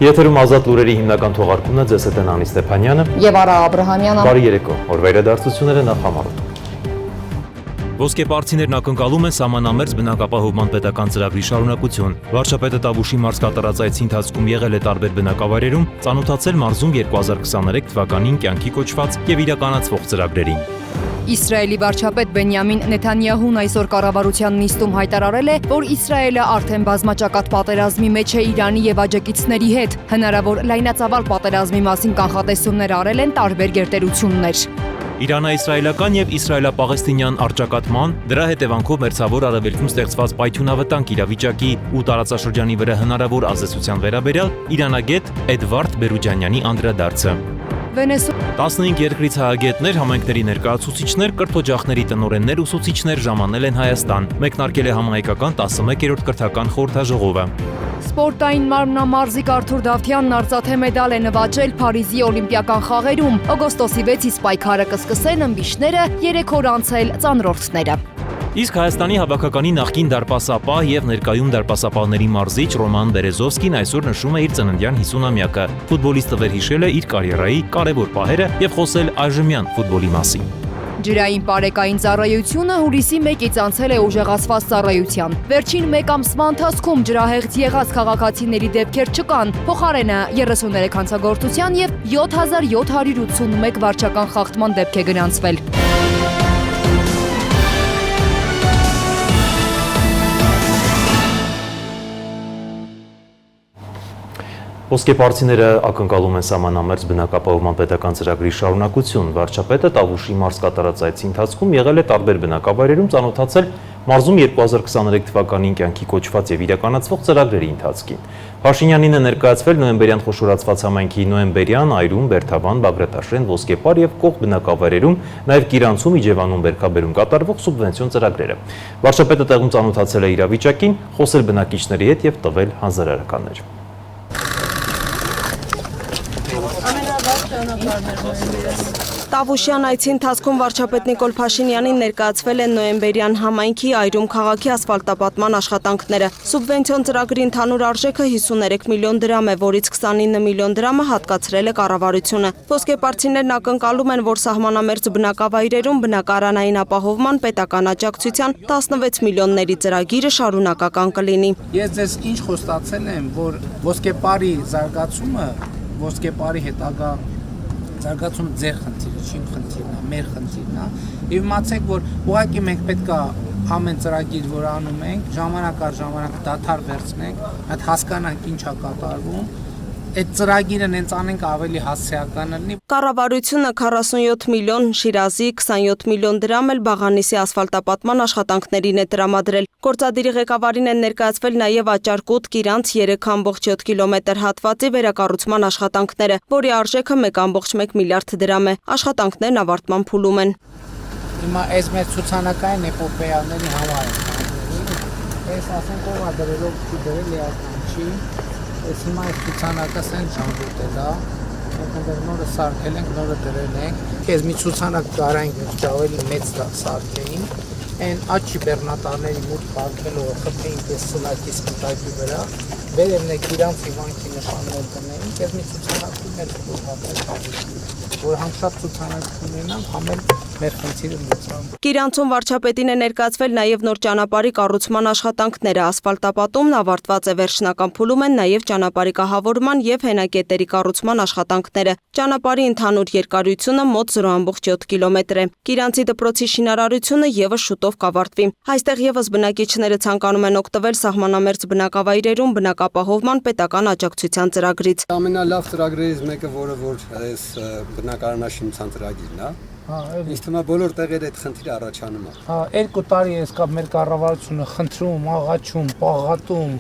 Եթերում ազատ լուրերի հիմնական թողարկումն է, ձեզ հետ են Անի Ստեփանյանը եւ Արա Աբրահամյանը։ Բարի երեկո, օրվա իրադարձությունները նախամարոտ։ Ոսկեպարծիներն ակնկալում են սահմանամերձ բնակապահովման պետական ծրագրի շարունակություն։ Վարչապետը Տավուշի մարզ կատարած այցի ընթացքում եղել է տարբեր բնակավայրերում, ծանոթացել մարզում 2023 թվականին կյանքի կոչված եւ իրականացվող ծրագրերին։ Իսրայելի վարչապետ Բենյամին Նեթանյահուն այսօր կառավարության նիստում հայտարարել է, որ Իսրայելը արդեն բազմաճակատ պատերազմի մեջ է Իրանի եւ աջակիցների հետ։ Հնարավոր լայնածավալ պատերազմի մասին կանխատեսումներ արել են տարբեր գերտերություններ։ Իրանա-իսրայելական եւ իսրայելա-պաղեստինյան առճակատման, դրա հետևանքով մերձավոր արևելքում ստեղծված պայթյունավտանգ իրավիճակի ու տարածաշրջանի վրա հնարավոր ազդեցության վերաբերյալ իրանագետ Էդվարդ Բերուջանյանի անդրադարձը։ 15 երկրից հայագետներ, համայնքների ներկայացուցիչներ, կրթօջախների տնօրեններ, ուսուցիչներ ժամանել են Հայաստան։ Մեկնարկել է համահայկական 11-րդ կրթական խորհրդաժողովը։ Սպորտային մարմնամարզիկ Արթուր Դավթյանն արծաթե մեդալ է նվաճել Փարիզի օլիմպիական խաղերում։ Օգոստոսի 6-ից պայքարը կսկսեն ըմբիշները, 3 օր անց էլ ծանրորդները։ Իսկ Հայաստանի հավաքականի նախկին դարպասապահ եւ ներկայում դարպասապահների մարզիչ Ռոման Բերեզովսկին այսօր նշում է իր ծննդյան 50-ամյակը։ Ֆուտբոլիստը վերհիշել է իր կարիերայի կարևոր պահերը եւ խոսել այժմյան ֆուտբոլի մասին։ Ջրային պարեկային ծառայությունը հուլիսի 1-ից անցել է ուժեղացված ծառայության։ Վերջին 1 ամսվա ընթացքում ջրահեղձ եղած քաղաքացիների դեպքեր չկան, փոխարենը 33 հանցագործության եւ 7781 վարչական խախտման դեպք է գրանցվել։ Ոսկեպարծիները ակնկալում են սահմանամերձ բնակապահովման պետական ծրագրի շարունակություն։ Վարչապետը Տավուշի մարզ կատարած այցի ընթացքում եղել է տարբեր բնակավայրերում, ծանոթացել մարզում 2023 թվականին կյանքի կոչված եւ իրականացվող ծրագրերի ընթացքին։ Փաշինյանին է ներկայացվել նոյեմբերյան խոշորացված համայնքի Նոյեմբերյան, Այրում, Բերթավան, Բագրատաշեն, Ոսկեպար եւ Կող բնակավայրերում, նաեւ Կիրանցում, Իջևանում, Բերքաբերում կատարվող սուբվենցիոն ծրագրերը։ Վարչապետը տեղում ծանոթացել է իրավիճակին, խոսել բնակիչների հետ եւ տվել հանձնարարականներ։ Տավուշյան այցի ընթացքում վարչապետ Նիկոլ Փաշինյանին ներկայացվել են Նոյեմբերյան համայնքի Այրում քաղաքի ասֆալտապատման աշխատանքները։ Սուբվենցիոն ծրագրի ընդհանուր արժեքը 53 միլիոն դրամ է, որից 29 միլիոն դրամը հատկացրել է կառավարությունը։ Ոսկեպարծիներն ակնկալում են, որ սահմանամերձ բնակավայրերում բնակարանային ապահովման պետական աջակցության 16 միլիոնների ծրագիրը շարունակական կլինի։ Ես ձեզ ինչ խոստացել եմ, որ Ոսկեպարի զարգացումը, Ոսկեպարի հետագա զարգացումը ձեր խնդիրը, չի խնդիրն է, մեր խնդիրն է։ Եվ իմացեք, որ ուղղակի մենք պետք է ամեն ծրագիր, որ անում ենք, ժամանակ առ ժամանակ դադար վերցնենք, այդ հասկանանք ինչ է կատարվում, այդ ծրագիրը նենց անենք ավելի հասցեական լինի։ Կառավարությունը 47 միլիոն Շիրազի, 27 միլիոն դրամ էլ Բաղանիսի ասֆալտապատման աշխատանքներին է տրամադրել։ Գործադիրի ղեկավարին են ներկայացվել նաև Աճարկուտ, Կիրանց 3.7 կիլոմետր հատվածի վերակառուցման աշխատանքները, որի արժեքը 1.1 միլիարդ դրամ է։ Աշխատանքներն ավարտման փուլում են։ Հիմա այս մեր ցուցանակային էպոպեաների համար այս ասենք ով է դրելով չի դրել էական չի։ Այս հիմա այս ցուցանակը սենց ժանժուտել է, մենք նորը սարքել ենք, նորը դրել ենք։ Այս մի ցուցանակ կարանք ավելի մեծ սարքեին, այն աչի բեռնատարների մուտք բացելով խփեին այս սլակի սպիտակի վրա, վերևնեք իրանց իվանքի նշաններ դնեին, այս մի ցուցանակում էլ որ համ շատ ցուցանակ ունենան, համ էլ մեր խնդիրը լուծան։ Կիրանցում վարչապետին է ներկայացվել նաև նոր ճանապարհի կառուցման աշխատանքները, ասֆալտապատումն ավարտված է, վերջնական փուլում են նաև ճանապարհի կահավորման եւ հենակետերի կառուցման աշխատանքները։ Ճանապարհի ընդհանուր երկարությունը մոտ 0.7 կիլոմետր է։ Կիրանցի դպրոցի շինարարությունը եւս շուտով կավարտվի։ Այստեղ եւս բնակիչները ցանկանում են օգտվել սահմանամերձ բնակավայրերում բնակապահովման պետական աջակցության ծրագրից։ Ամենալավ ծրագրերից մեկը, որ այս բնակարանաշինության ծրագիրն է։ Ինձ թվում է բոլոր տեղերը այդ խնդիրը առաջանում է։ 2 տարի է սկսա մեր կառավարությունը խնդրում, աղաչում, պաղատում,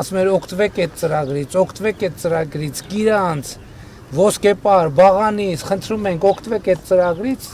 ասում էր օգտվեք այդ ծրագրից, Կիրանց, Ոսկեպար, Բաղանիս, խնդրում ենք օգտվեք այդ ծրագրից,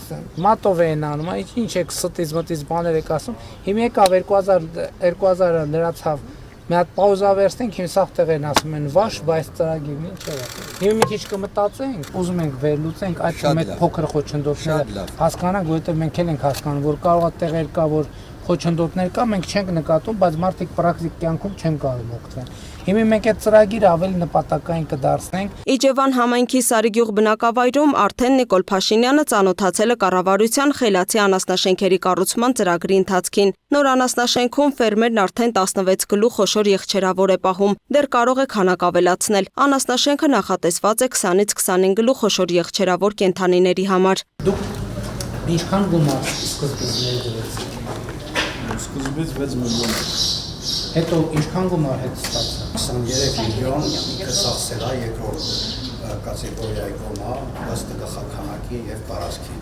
մատով են անում, ինչ եք ստից մտից բաներ եք ասում։ Հիմա եկավ 2000 լրացավ մի հատ պաուզա վերցնենք, հիմա սաղ տեղերն ասում են վաշ, բայց ծրագիրն ինչ է։ Հիմա մի քիչ կմտածենք, ուզում ենք վերլուծենք այդ մեծ փոքր խոչընդոտները հասկանանք, որովհետև մենք էլ ենք հասկանում, որ կարող է տեղեր կա, որ խոչընդոտներ կա, մենք չենք նկատում, բայց մարդիկ պրակտիկ կյանքում չեն կարող օգտվել։ Հիմա մենք այդ ծրագիրը ավելի նպատակային կդարձնենք։ Իջևան համայնքի Սարիգյուղ բնակավայրում արդեն Նիկոլ Փաշինյանը ծանոթացել է կառավարության խելացի անասնաշենքերի կառուցման ծրագրի ընթացքին։ Նոր անասնաշենքում ֆերմերն արդեն 16 գլուխ խոշոր եղջերավոր է պահում։ Դեռ կարող է քանակ ավելացնել։ Անասնաշենքը նախատեսված է 20-ից 25 գլուխ խոշոր եղջերավոր կենդանիների համար։ Դուք ինչքան գումար սկզբից ներդրեցիք։ Սկզբից 6 միլիոն։ Հետո ինչքան գումար հետ ստացա։ 23 միլիոն ինքը ծախսելա երկրորդ կատեգորիայի կոմա, ըստ գլխաքանակի եւ տարածքի։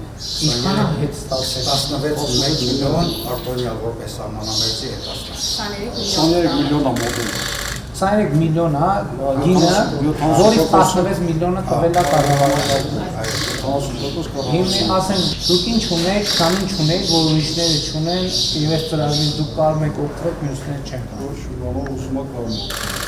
Ինչքան հետ ստացել։ 16 միլիոն արտոնյալ որպես սահմանամերձի հետ ստացա։ 23 միլիոն ամոթում։ 23 միլիոն է գինը, որից 16 միլիոնը տվել է կառավարությունը։ Հիմա ասեմ, դուք ինչ ունեք, քան ինչ ունեք, որ ուրիշները չունեն, եւ այս ծրագրից դուք կարող եք օգտվել, մյուսները չեն կարող։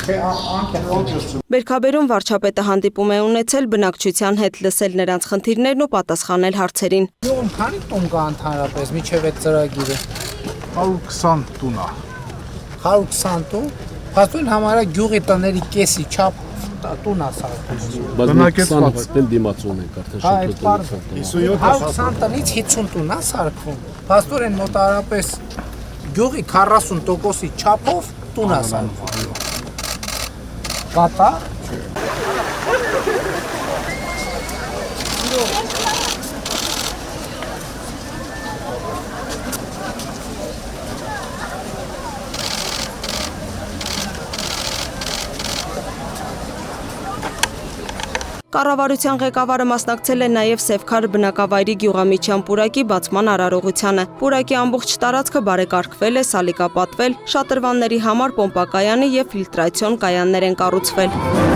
Չէ, անկեղծ։ Բերքաբերում վարչապետը հանդիպում է ունեցել բնակչության հետ, լսել նրանց խնդիրներն ու պատասխանել հարցերին։ Յոմ քանի տուն կա ընդհանրապես միջև այդ ծրագիրը։ 120 տուն է։ 120 տուն։ Փաստորեն համարյա գյուղի տների կեսի չափ տուն է սարքում։ Բնակեցված դիմացում ենք արդեն շփոթել։ 120 տնից 50 տուն է սարքում։ Փաստորեն մոտարապես գյուղի 40%-ի չափով տուն է սարքում։ Կատա։ Կառավարության ղեկավարը մասնակցել է նաև Սևքար բնակավայրի գյուղամիջյան պուրակի բացման արարողությանը։ Պուրակի ամբողջ տարածքը բարեկարգվել է, սալիկապատվել, շատրվանների համար պոմպակայանի և ֆիլտրացիոն կայաններ են կառուցվել։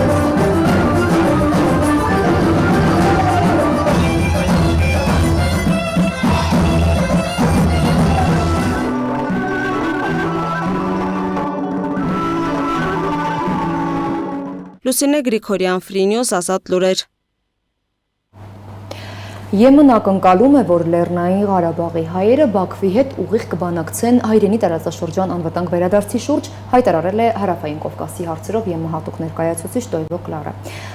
Լուսինե Գրիգորյան, Free News, Ազատ լուրեր։ ԵՄ-ն ակնկալում է, որ Լեռնային Ղարաբաղի հայերը Բաքվի հետ ուղիղ կբանակցեն հայրենի տարածաշրջան անվտանգ վերադարձի շուրջ, հայտարարել է Հարավային Կովկասի հարցերով ԵՄ հատուկ ներկայացուցիչ Տոյվո Կլարը։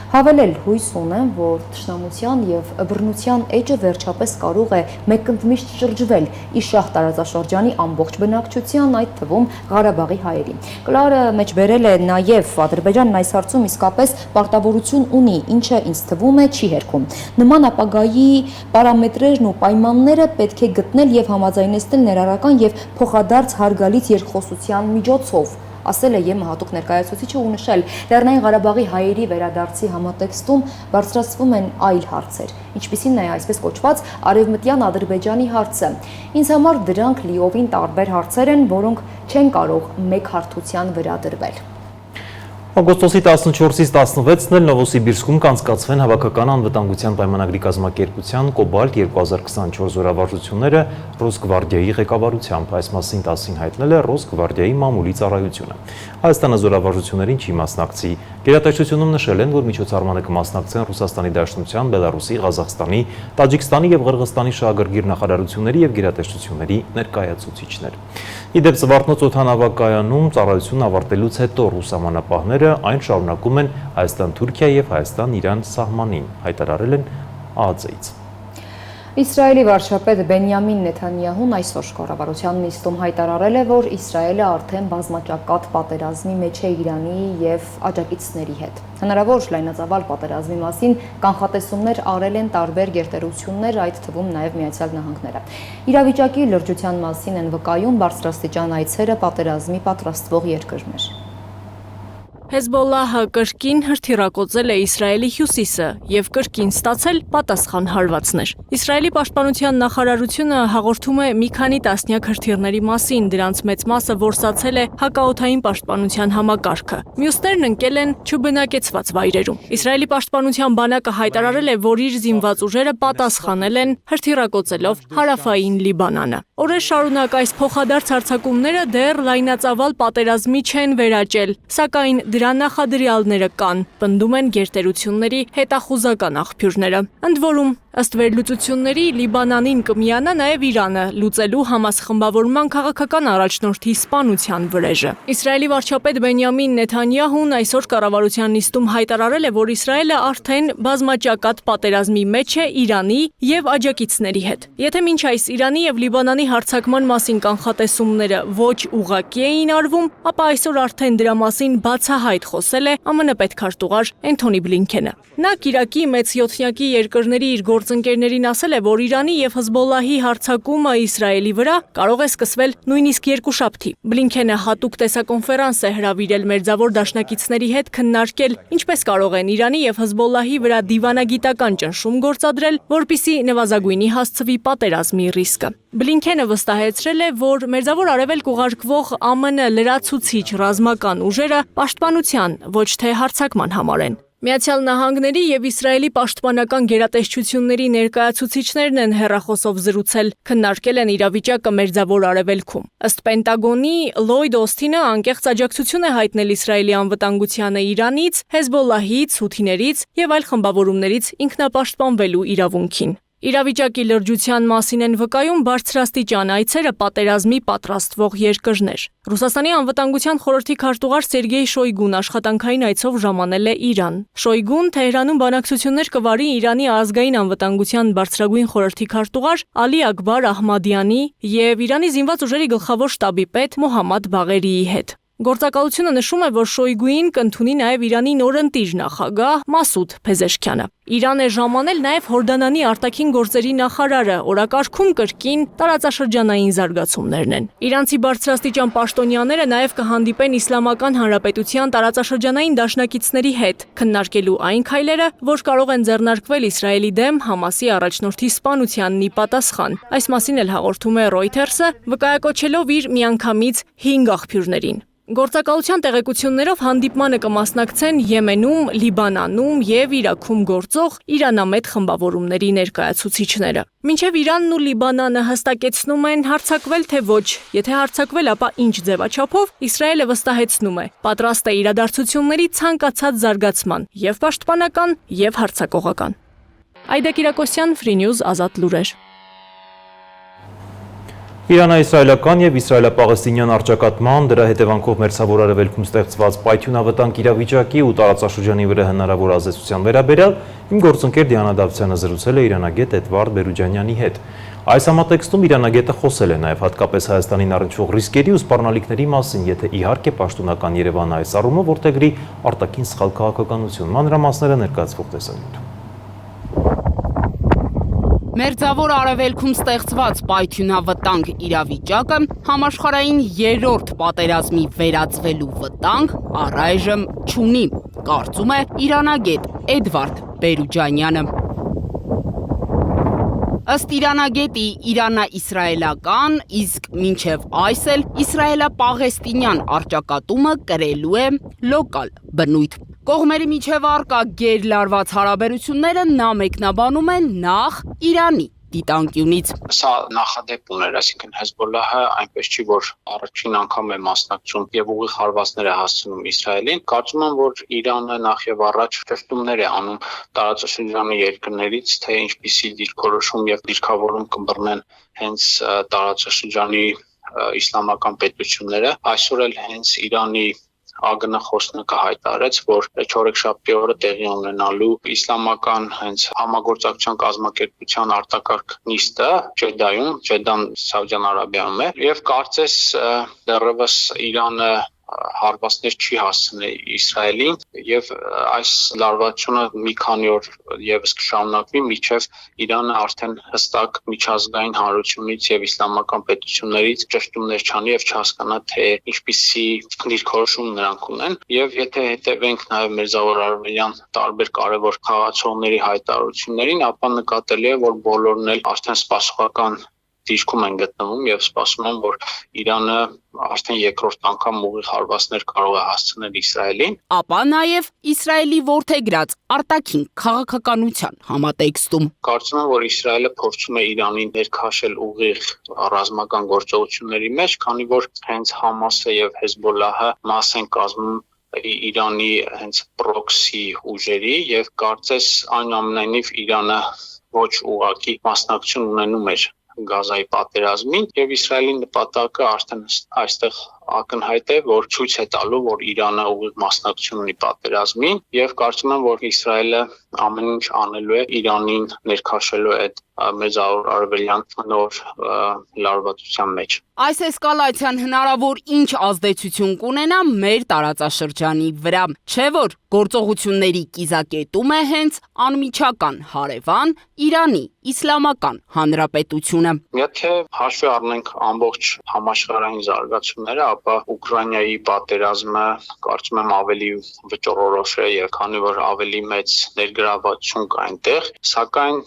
Հավելել հույս ունեն, որ թշնամության եւ բռնության էջը վերջապես կարող է մեկընդմիշտ շրջվել Իշահ տարածաշրջանի ամբողջ բնակչության, այդ թվում Ղարաբաղի հայերի։ Կլարը մեջբերել է նաեւ Ադրբեջանն այս հարցում իսկապես պարտավորություն ունի, ինչը ինձ թվում է չի հերքում։ Նման ապագայի պարամետրերն ու պայմանները պետք է գտնել եւ համաձայնեցնել ներառական եւ փոխադարձ հարգալից երկխոսության միջոցով, ասել է ԵՄ հատուկ ներկայացուցիչը ու նշել, Լեռնային Ղարաբաղի հայերի վերադարձի համատեքստում բարձրացվում են այլ հարցեր, ինչպիսին է այսպես կոչված արևմտյան Ադրբեջանի հարցը։ Ինձ համար դրանք լիովին տարբեր հարցեր են, որոնք չեն կարող մեկ հարթության վրա դրվել։ Օգոստոսի 14-ից 16-ն էլ Նովոսիբիրսկում կանցկացվեն հավաքական անվտանգության պայմանագրի կազմակերպության Կոբալտ 2024 զորավարժությունները Ռոսգվարդիայի ղեկավարությամբ։ Այս մասին 10-ին հայտնել է Ռոսգվարդիայի մամուլի ծառայությունը։ Հայաստանը զորավարժություններին չի մասնակցի։ Գերատեսչությունում նշել են, որ միջոցառմանը կմասնակցեն Ռուսաստանի Դաշնության, Բելարուսի, Ղազախստանի, Տաջիկստանի եւ Ղրղստանի շահագրգիռ նախարարությունների եւ գերատեսչությունների ներկայացուցիչներ։ Իդեպ Զվարթնոց օդանավակայանում ծառայությունն ավարտելուց հետո ռուս սահմանապահները այն շարունակում են Հայաստան-Թուրքիա եւ Հայաստան-Իրան սահմանին, հայտարարել են ԱԱԾ-ից։ Իսրայելի վարչապետ Բենյամին Նեթանյահուն այսօր կառավարության նիստում հայտարարել է, որ Իսրայելը արդեն բազմաճակատ պատերազմի մեջ է Իրանի եւ աջակիցների հետ։ Հնարավոր լայնածավալ պատերազմի մասին կանխատեսումներ արել են տարբեր գերտերություններ, այդ թվում նաեւ Միացյալ Նահանգները։ Իրավիճակի լրջության մասին են վկայում բարձրաստիճան այցերը պատերազմի պատրաստվող երկրներ։ Հեզբոլլահը կրկին հրթիռակոծել է Իսրայելի հյուսիսը եւ կրկին ստացել պատասխան հարվածներ։ Իսրայելի պաշտպանության նախարարությունը հաղորդում է մի քանի տասնյակ հրթիռների մասին, դրանց մեծ մասը որսացել է հակաօդային պաշտպանության համակարգը։ Մյուսներն ընկել են չբնակեցված վայրերում։ Իսրայելի պաշտպանության բանակը հայտարարել է, որ իր զինված ուժերը պատասխանել են հրթիռակոծելով հարավային Լիբանանը։ Օրեր շարունակ այս փոխադարձ հարձակումները դեռ լայնածավալ պատերազմի չեն վերաճել, սակայն դրա նախադրյալները կան, պնդում են գերտերությունների հետախուզական աղբյուրները։ Ընդ որում, ըստ վերլուծությունների, Լիբանանին կմիանա նաև Իրանը, լուծելու Համաս խմբավորման քաղաքական առաջնորդի սպանության վրեժը։ Իսրայելի վարչապետ Բենյամին Նեթանյահուն այսօր կառավարության նիստում հայտարարել է, որ Իսրայելը արդեն բազմաճակատ պատերազմի մեջ է Իրանի եւ աջակիցների հետ։ Եթե մինչ այս Իրանի եւ Լիբանանի հարձակման մասին կանխատեսումները ոչ ուղղակի էին արվում, ապա այսօր արդեն դրա մասին բացահայտ խոսել է ԱՄՆ պետքարտուղար Էնթոնի Բլինքենը։ Նա Իրաքի մեծ յոթնյակի երկրների իր գործընկերներին ասել է, որ Իրանի եւ Հեզբոլլահի հարձակումը Իսրայելի վրա կարող է սկսվել նույնիսկ երկուշաբթի։ Բլինքենը հատուկ տեսակոնֆերանս է հրավիրել մերձավոր դաշնակիցների հետ քննարկել, ինչպես կարող են Իրանի եւ Հեզբոլլահի վրա դիվանագիտական ճնշում գործադրել, որպիսի նվազագույնի հասցվի պատերազմի ռիսկը։ Բլինքենը վստահեցրել է, որ Մերձավոր Արևելք ուղարկվող ԱՄՆ լրացուցիչ ռազմական ուժերը պաշտպանության, ոչ թե հարձակման համար են։ Միացյալ Նահանգների եւ Իսրայելի պաշտպանական գերատեսչությունների ներկայացուցիչներն են հեռախոսով զրուցել, քննարկել են իրավիճակը Մերձավոր Արևելքում։ Ըստ Պենտագոնի, Լոյդ Օսթինը անկեղծ աջակցություն է հայտնել Իսրայելի անվտանգությանը Իրանից, Հեզբոլլահից, Հութիներից եւ այլ խմբավորումներից ինքնապաշտպանվելու իրավունքին։ Իրավիճակի լրջության մասին են վկայում բարձրաստիճան այցերը պատերազմի պատրաստվող երկրներ։ Ռուսաստանի անվտանգության խորհրդի քարտուղար Սերգեյ Շոյգուն աշխատանքային այցով ժամանել է Իրան։ Շոյգուն Թեհրանում բանակցություններ կվարի Իրանի ազգային անվտանգության բարձրագույն խորհրդի քարտուղար Ալի Ակբար Ահմադյանի եւ Իրանի զինված ուժերի գլխավոր շտաբի պետ Մոհամմադ Բաղերիի հետ։ Գործակալությունը նշում է, որ Շոյգուին կընդունի նաև Իրանի նորընտիր նախագահ Մասուդ Փեզեշքյանը։ Իրան է ժամանել նաև Հորդանանի արտաքին գործերի նախարարը, օրակարգում կրկին տարածաշրջանային զարգացումներն են։ Իրանցի բարձրաստիճան պաշտոնյաները նաև կհանդիպեն Իսլամական Հանրապետության տարածաշրջանային դաշնակիցների հետ, քննարկելու այն քայլերը, որ կարող են ձեռնարկվել Իսրայելի դեմ Համասի առաջնորդի սպանությանն ի պատասխան։ Այս մասին էլ հաղորդում է Reuters-ը, վկայակոչելով իր միանգամից 5 աղբյուրներին։ Գործակալության տեղեկություններով հանդիպմանը կմասնակցեն Եմենում, Լիբանանում եւ Իրաքում գործող իրանամետ խմբավորումների ներկայացուցիչները։ Մինչև Իրանն ու Լիբանանը հստակեցնում են հարձակվել թե ոչ, եթե հարձակվել, ապա ինչ ձևաչափով, Իսրայելը վստահեցնում է, պատրաստ է իրադարձությունների ցանկացած զարգացման, եւ պաշտպանական, եւ հարձակողական։ Այդա Կիրակոսյան, Free News, Ազատ լուրեր։ Իրանա-իսրայելական եւ իսրայելա-պաղեստինյան առճակատման, դրա հետևանքով Մերձավոր Արևելքում ստեղծված պայթյունավտանգ իրավիճակի ու տարածաշրջանի վրա հնարավոր ազդեցության վերաբերյալ իմ գործընկեր Դիանա Դավթյանը զրուցել է իրանագետ Էդվարդ Բերուջանյանի հետ։ Այս համատեքստում իրանագետը խոսել է նաեւ հատկապես Հայաստանին առնչվող ռիսկերի ու սպառնալիքների մասին, եթե իհարկե պաշտոնական Երևանը այս առումով որտեղի արտաքին սխալ քաղաքականություն, մանրամասները ներկայացվող տեսանյութում։ Մերձավոր Արևելքում ստեղծված պայթյունավտանգ իրավիճակը համաշխարհային երրորդ պատերազմի վերածվելու վտանգ առայժմ չունի, կարծում է իրանագետ Էդվարդ Բերուջանյանը։ Ըստ իրանագետի իրանա-իսրայելական, իսկ մինչև այս էլ իսրայելա-պաղեստինյան առճակատումը կրելու է լոկալ բնույթ։ Կողմերի միջև առկա գերլարված հարաբերությունները նա մեկնաբանում է նախ Իրանի դիտանկյունից։ Սա նախադեպ ուներ, այսինքն Հեզբոլլահը այնպես չի, որ առաջին անգամ է մասնակցում եւ ուղիղ հարվածներ է հասցնում Իսրայելին։ Կարծում եմ, որ Իրանը նախ եւ առաջ ճշտումներ է անում տարածաշրջանի երկրներից, թե ինչպիսի դիրքորոշում եւ դիրքավորում կբռնեն հենց տարածաշրջանի իսլամական պետությունները։ Այսօր էլ հենց Իրանի ԱԳՆ խոսնակը հայտարարեց, որ չորեքշաբթի օրը տեղի ունենալու իսլամական հենց համագործակցության կազմակերպության արտակարգ նիստը Ջեդան Սաուդյան Արաբիայում է եւ կարծես դեռևս Իրանը հարվածներ չի հասցնել Իսրայելին եւ այս լարվածությունը մի քանի օր եւս կշարունակվի, մինչեւ Իրանը արդեն հստակ միջազգային հանրությունից եւ իսլամական պետություններից ճշտումներ չանի եւ չհասկանա թե ինչպիսի դիրքորոշում նրանք ունեն եւ եթե հետեւենք նաեւ Մերձավոր Արևելյան տարբեր կարևոր խաղացողների հայտարարություններին, ապա նկատելի է, որ բոլորն էլ արդեն սպասողական դիրքում են գտնվում եւ սպասում են, որ Իրանը արդեն երկրորդ անգամ ուղիղ հարվածներ կարող է հասցնել Իսրայելին։ Ապա նաեւ Իսրայելի որդեգրած արտաքին քաղաքականության համատեքստում։ Կարծում եմ, որ Իսրայելը փորձում է Իրանին ներքաշել ուղիղ ռազմական գործողությունների մեջ, քանի որ հենց Համասը եւ Հեզբոլլահը մաս են կազմում Իրանի հենց պրոքսի ուժերի եւ կարծես այնուամենայնիվ Իրանը ոչ ուղղակի մասնակցություն ունենում էր Գազայի պատերազմին եւ Իսրայելի նպատակը արդեն այստեղ ակնհայտ է, որ ցույց է տալու, որ Իրանը ուղիղ մասնակցություն ունի պատերազմին եւ կարծում եմ, որ Իսրայելը ամեն ինչ անելու է Իրանին ներքաշելու այդ մեծավոր արևելյան նոր լարվածության մեջ։ Այս էսկալացիան հնարավոր ինչ ազդեցություն կունենա մեր տարածաշրջանի վրա, չէ՞ որ գործողությունների կիզակետում է հենց անմիջական հարևան Իրանի Իսլամական Հանրապետությունը։ Եթե հաշվի առնենք ամբողջ համաշխարհային զարգացումները, ապա Ուկրաինայի պատերազմը կարծում եմ ավելի վճռորոշ է եւ քանի որ ավելի մեծ ներգրավվածություն կա այնտեղ, սակայն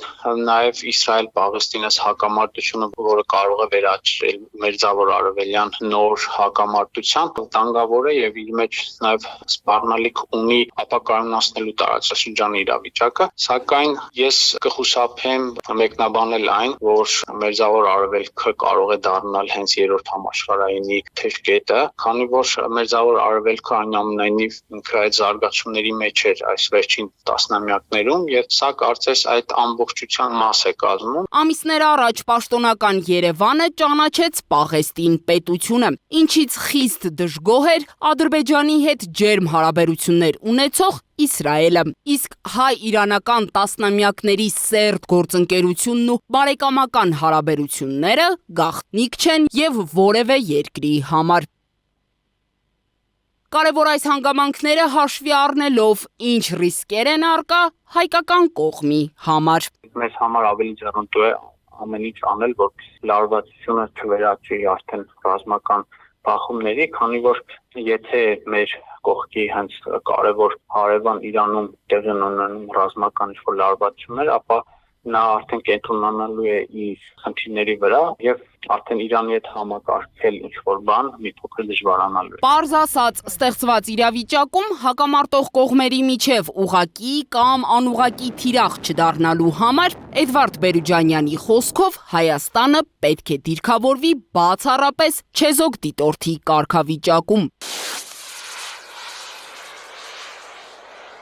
նաեւ Իսրայել-Պաղեստինաս հակամարտությունը, որը կարող է վերաճել մերձավոր արևելյան նոր հակամարտության, վտանգավոր է եւ իր մեջ նաեւ սպառնալիք ունի ապակայունացնելու տարածաշրջանի իրավիճակը, սակայն ես կխուսափեմ մեկնաբանել այն, որ մերձավոր արևելքը կարող է դառնալ հենց երրորդ համաշխարհայինի թեժկետը, քանի որ մերձավոր արևելքը այնուամենայնիվ ինքը այդ զարգացումների մեջ էր այս վերջին տասնամյակներում եւ սա կարծես այդ ամբողջության մաս է կազմում։ Ամիսներ առաջ պաշտոնական Երևանը ճանաչեց Պաղեստին պետությունը, ինչից խիստ դժգոհ էր Ադրբեջանի հետ ջերմ հարաբերություններ ունեցող Իսրայելը, իսկ հայ-իրանական տասնամյակների սերտ գործընկերությունն ու բարեկամական հարաբերությունները գաղտնիք չեն եւ որևէ երկրի համար։ Կարևոր այս հանգամանքները հաշվի առնելով, ինչ ռիսկեր են առկա հայկական կողմի համար։ Մեզ համար ավելի ձեռնտու է ամեն ինչ անել, որ լարվածությունը չվերաճի արդեն ռազմական բախումների, քանի որ եթե մեր կողքի հենց կարևոր հարևան Իրանում տեղի ունենում ռազմական ինչ-որ լարվածություններ, ապա նա արդեն կենտրոնանալու է իր խնդիրների վրա եւ արդեն Իրանի հետ համակարգել ինչ-որ բան մի փոքր դժվարանալու է։ Պարզ ասած, ստեղծված իրավիճակում հակամարտող կողմերի միջև ուղղակի կամ անուղղակի թիրախ չդառնալու համար Էդվարդ Բերուջանյանի խոսքով Հայաստանը պետք է դիրքավորվի բացառապես չեզոք դիտորդի կարգավիճակում։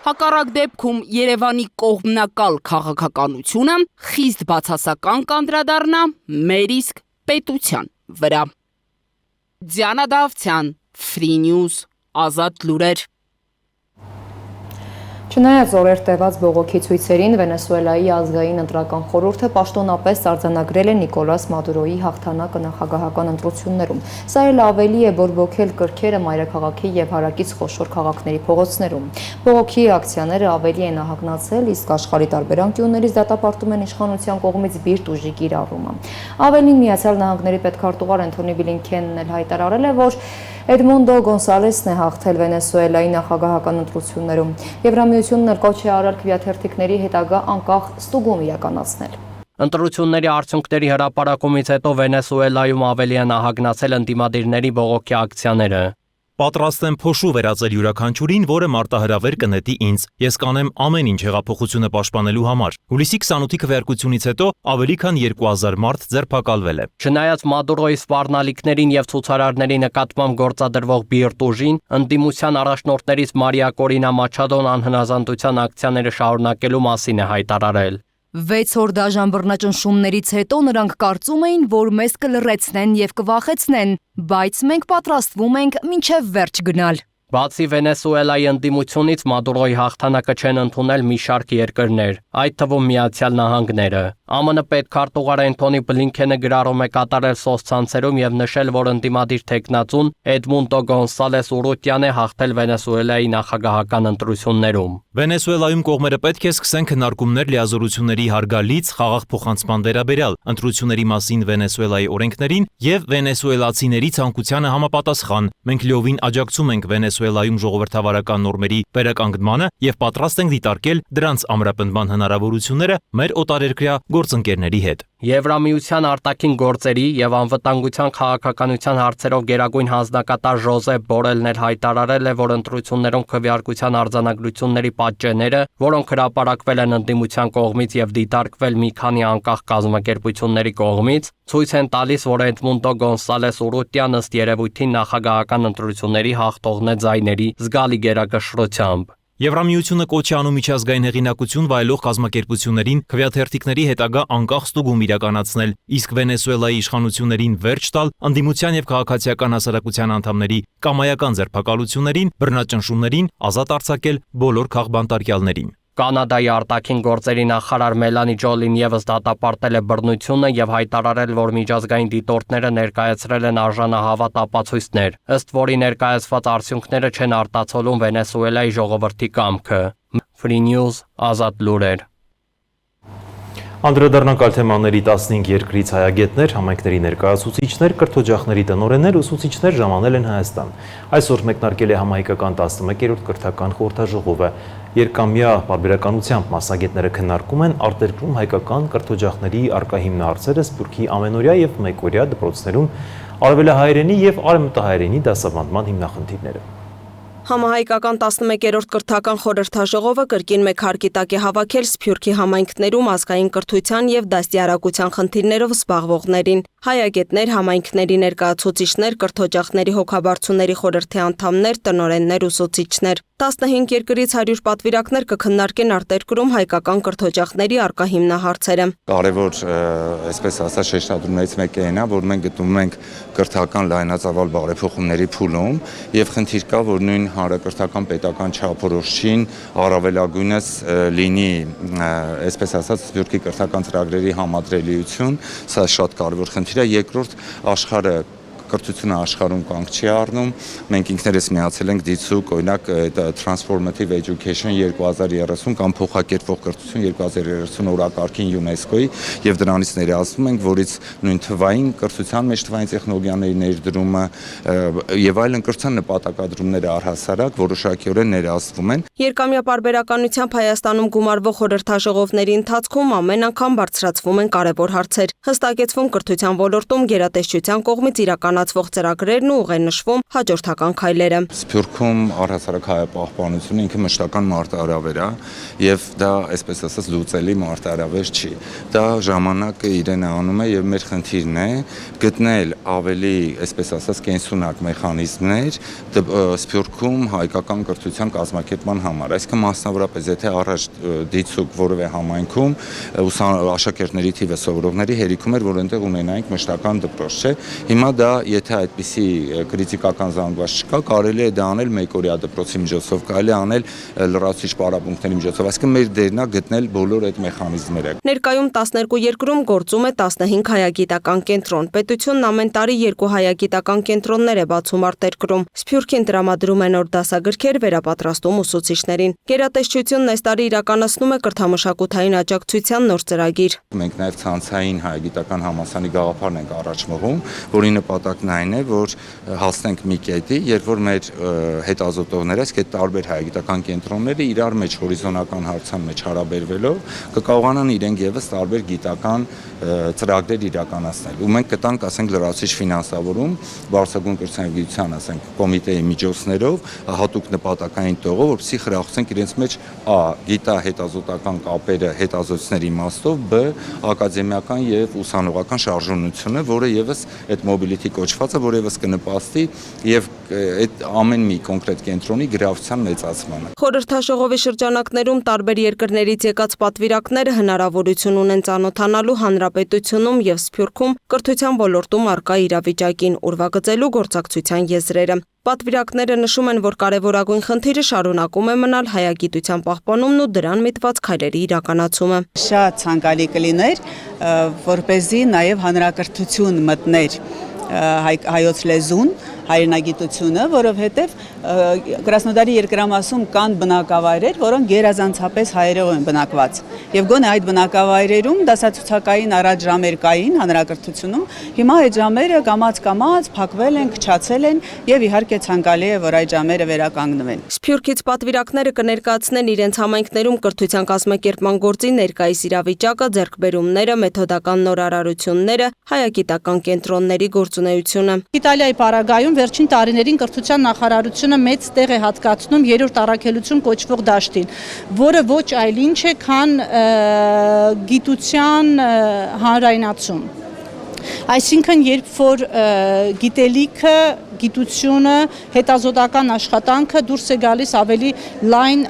Հակառակ դեպքում Երևանի կողմնակալ քաղաքականությունը խիստ բացասական կանդրադառնա մեր իսկ պետության վրա։ Դիանա Դավթյան, Free News, Ազատ լուրեր։ Չնայած օրեր տևած բողոքի ցույցերին, Վենեսուելայի ազգային ընտրական խորհուրդը պաշտոնապես արձանագրել է Նիկոլաս Մադուրոյի հաղթանակը նախագահական ընտրություններում։ Սա էլ ավելի է բորբոքել կրքերը մայրաքաղաքի եւ հարակից խոշոր քաղաքների փողոցներում։ Բողոքի ակցիաները ավելի են ահագնացել, իսկ աշխարհի տարբեր անկյուններից դատապարտում են իշխանության կողմից բիրտ ուժի կիրառումը։ Ավելին Միացյալ Նահանգների պետքարտուղար Անթոնի Բլինքենն էլ հայտարարել է, որ Էդմոնդո Գոնսալեսն է հաղթել Վենեսուելայի նախագահական ընտրություններում։ Եվրամիությունն էլ կոչ է արել քվեաթերթիկների հետագա անկախ ստուգում իրականացնել։ Ընտրությունների արդյունքների հրապարակումից հետո Վենեսուելայում ավելի են ահագնացել ընդդիմադիրների բողոքի ակցիաները։ Պատրաստ եմ փոշու վերածել յուրաքանչյուրին, որը մարտահրավեր կնետի ինձ։ Ես կանեմ ամեն ինչ հեղափոխությունը պաշտպանելու համար։ Հուլիսի 28-ի քվեարկությունից հետո ավելի քան 2000 մարդ ձերբակալվել է։ Չնայած Մադուրոյի սպառնալիքներին եւ ցուցարարների նկատմամբ գործադրվող բիրտ ուժին, ընդդիմության առաջնորդներից Մարիա Կորինա Մաչադոն անհնազանդության ակցիաները շարունակելու մասին է հայտարարել։ 6 օր դաժան բռնաճնշումներից հետո նրանք կարծում էին, որ մեզ կլռեցնեն եւ կվախեցնեն, բայց մենք պատրաստվում ենք մինչեւ վերջ գնալ։ Բացի Վենեսուելայի ընդդիմությունից Մադուրոյի հաղթանակը չեն ընդունել մի շարք երկրներ, այդ թվում Միացյալ Նահանգները։ ԱՄՆ պետքարտուղար Անթոնի Բլինքենը գրառում է կատարել սոցցանցերում եւ նշել, որ ընդդիմադիր տեխնացուն Էդմունդո Գոնսալես Ուրուտյան է հաղթել Վենեսուելայի նախագահական ընտրություններում։ Վենեսուելայում կողմերը պետք է սկսեն քննարկումներ լիազորությունների հարգալից խաղաղ փոխանցման վերաբերյալ, ընտրությունների մասին Վենեսուելայի օրենքներին եւ վենեսուելացիների ցանկությանը համապատասխան։ Մենք լիովին աջակցում ենք Վենեսուելայում ժողովրդավարական նորմերի վերականգնմանը եւ պատրաստ ենք դիտարկել դրանց ամրապնդման հնարավորությունները մեր օտարերկրյա գործընկերների հետ։ Եվրամիության արտաքին գործերի եւ անվտանգության քաղաքականության հարցերով գերագույն հանձնակատար Ժոզեփ Բորելն հայտարարել է, որ ընտրություններում քվեարկության արձանագրությունների պատճենները, որոնք հրապարակվել են ընդդիմության կողմից եւ դիտարկվել մի քանի անկախ կազմակերպությունների կողմից, ցույց են տալիս, որ Էդմունդո Գոնսալես Ուրուտյան ըստ երևույթին նախագահական ընտրությունների հաղթողն է ձայների զգալի գերակշռությամբ։ Եվրամիությունը կոչ է անում միջազգային հեղինակություն վայելող կազմակերպություններին քվեաթերթիկների հետագա անկախ ստուգում իրականացնել, իսկ Վենեսուելայի իշխանություններին վերջ տալ ընդդիմության եւ քաղաքացիական հասարակության անդամների կամայական ձերբակալություններին, բռնաճնշումներին, ազատ արձակել բոլոր քաղբանտարկյալներին։ Կանադայի արտաքին գործերի նախարար Մելանի Ջոլին եւս դատապարտել է բռնությունը եւ հայտարարել, որ միջազգային դիտորդները ներկայացրել են արժանահավատ ապացույցներ, ըստ որի ներկայացված արդյունքները չեն արտացոլում Վենեսուելայի ժողովրդի կամքը։ Free News, Ազատ լուրեր։ Անդրադառնանք այլ թեմաների 15 երկրից հայագետներ, համայնքների ներկայացուցիչներ, կրթօջախների տնօրեններ, ուսուցիչներ ժամանել են Հայաստան։ Այսօր մեկնարկել է համահայկական 11-րդ կրթական խորհրդաժողովը։ Երկամյա պարբերականությամբ մասնագետները քննարկում են արտերկրում հայկական կրթօջախների առկա հիմնահարցերը Սփյուռքի ամենօրյա եւ մեկօրյա դպրոցներում արևելահայերենի եւ արևմտահայերենի դասավանդման հիմնախնդիրները։ Համահայկական 11-րդ կրթական խորհրդաժողովը կրկին մեկ հարկի տակ է հավաքել Սփյուռքի համայնքներում ազգային կրթության եւ դաստիարակության խնդիրներով զբաղվողներին։ Հայագետներ, համայնքների ներկայացուցիչներ, կրթօջախների հոգաբարձուների խորհրդի անդամներ, տնօրեններ, ուսուցիչներ։ 15 երկրից 100 պատվիրակներ կքննարկեն արտերկրում հայկական կրթօջախների առկա հիմնահարցերը։ Կարևոր, այսպես ասած, շեշտադրումներից մեկը այն է, որ մենք գտնվում ենք կրթական լայնածավալ բարեփոխումների փուլում եւ խնդիր կա, որ նույն հանրակրթական պետական չափորոշին առավելագույնս լինի, այսպես ասած, Սփյուռքի կրթական ծրագրերի համադրելիություն, սա շատ կարևոր խնդիր է։ Երկրորդ, աշխարհը կրթությունը աշխարհում կանգ չի առնում։ Մենք ինքներս միացել ենք դիցուկ, օրինակ Transformative Education 2030 կամ փոխակերպվող կրթություն 2030 օրակարգին ՅՈՒՆԵՍԿՕ-ի եւ դրանից ներկայացնում ենք, որից նույն թվային կրթության մեջ թվային տեխնոլոգիաների ներդրումը եւ այլն կրթության նպատակադրումները առհասարակ որոշակիորեն ներկայացվում են։ Երկամյա պարբերականությամբ Հայաստանում գումարվող խորհրդաժողովների ընթացքում ամեն անգամ բարձրացվում են կարևոր հարցեր։ Հստակեցվում կրթության ոլորտում գերատեսչության կողմից իրականացվող ծրագրերն ու ուղենշվում հաջորդական քայլերը։ Սփյուռքում առհասարակ հայապահպանությունը ինքը մշտական մարտահրավեր է եւ դա այսպես ասած լուծելի մարտահրավեր չի։ Դա ժամանակը իրեն անում է եւ մեր խնդիրն է գտնել ավելի, այսպես ասած, կենսունակ մեխանիզմներ Սփյուռքում հայկական կրթության կազմակերպման համար։ Այսինքն մասնավորապես եթե առաջ դիցուկ որևէ համայնքում աշակերտների թիվը սովորողների հերիքում էր, որ այնտեղ ունենայինք մշտական դպրոց, չէ։ Հիմա դա եթե այդպիսի քրիտիկական զանգված չկա, կարելի է դա անել մեկօրյա դպրոցի միջոցով, կարելի է անել լրացուցիչ պարապմունքների միջոցով, այսինքն մեր դերն է գտնել բոլոր այդ մեխանիզմները։ Ներկայում 12 երկրում գործում է 15 հայագիտական կենտրոն։ Պետությունն ամեն տարի 2 հայագիտական կենտրոններ է բացում արտերկրում։ Սփյուռքին տրամադրում է նոր դասագրքեր, վերապատրաստում ուսուցիչներին։ Գերատեսչությունն այս տարի իրականացնում է կրթամշակութային աջակցության նոր ծրագիր։ Մենք նաև ցանցային հայագիտական համալսարանի գաղափարն ենք առաջ մղում, որի նպատակն այն է, որ հասնենք մի կետի, երբ որ մեր հետազոտողները, այսինքն տարբեր հայագիտական կենտրոնները իրար մեջ հորիզոնական հարցան մեջ հարաբերվելով կկարողանան իրենք եւս տարբեր գիտական ծրագրեր իրականացնել։ Ու մենք կտանք, ասենք, լրացուցիչ ֆինանսավորում բարձրագույն կրթության գիտության, ասենք, կոմիտեի միջոցներով հատուկ նպատակային տողով, որպեսզի խրախուսենք իրենց մեջ ա գիտահետազոտական կապերը հետազոտությունների իմաստով, բ ակադեմիական եւ ուսանողական շարժունությունը, որը եւս այդ mobility կոչվածը, որ եւս կնպաստի եւ այդ ամեն մի կոնկրետ կենտրոնի գրավության մեծացմանը։ Խորհրդաժողովի շրջանակներում տարբեր երկրներից եկած պատվիրակները հնարավորություն ունեն ծանոթանալու հանրապետությունում եւ Սփյուռքում կրթության ոլորտում առկա իրավիճակին, ուրվագծելու գործակցության եզրերը։ Պատվիրակները նշում են, որ կարևորագույն խնդիրը շարունակում է մնալ հայագիտության պահպանումն ու դրան միտված քայլերի իրականացումը։ Շատ ցանկալի կլիներ, որպեսզի նաև հանրակրթություն մտներ հայոց լեզուն, հայրենագիտությունը, որովհետև Կրասնոդարի երկրամասում կան բնակավայրեր, որոնք գերազանցապես հայերով են բնակված։ Եվ գոնե այդ բնակավայրերում դասացուցակային առաջ ժամեր կային հանրակրթությունում, հիմա այդ ժամերը կամաց փակվել են, քչացել են եւ իհարկե ցանկալի է, որ այդ ժամերը վերականգնվեն։ Սփյուռքից պատվիրակները կներկայացնեն իրենց համայնքներում կրթության կազմակերպման գործի ներկայիս իրավիճակը, ձեռքբերումները, մեթոդական նորարարությունները, հայագիտական կենտրոնների գործունեությունը։ Իտալիայի պարագայում վերջին տարիներին կրթության նախարարությունը մեծ տեղ է հատկացնում երրորդ առաքելություն կոչվող դաշտին, որը ոչ այլ ինչ է, քան գիտության հանրայնացում։ Այսինքն, երբ որ գիտելիքը, գիտությունը, հետազոտական աշխատանքը դուրս է գալիս ավելի լայն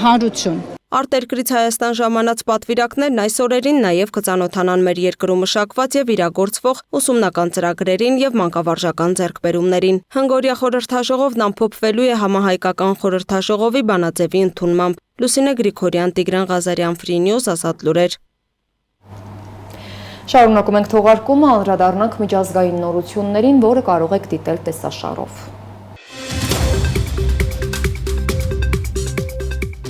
հանրություն։ Արտերկրից Հայաստան ժամանած պատվիրակներն այս օրերին նաև կծանոթանան մեր երկրում մշակված եւ իրագործվող ուսումնական ծրագրերին եւ մանկավարժական ձեռքբերումներին։ Հնգորյա խորհրդաժողովն ամփոփվելու է համահայկական խորհրդաժողովի բանաձևի ընդունմամբ։ Լուսինե Գրիգորյան, Տիգրան Ղազարյան, Free News, Ազատ լուրեր։ Շարունակում ենք թողարկումը, անդրադառնանք միջազգային նորություններին, որը կարող եք դիտել տեսաշարով։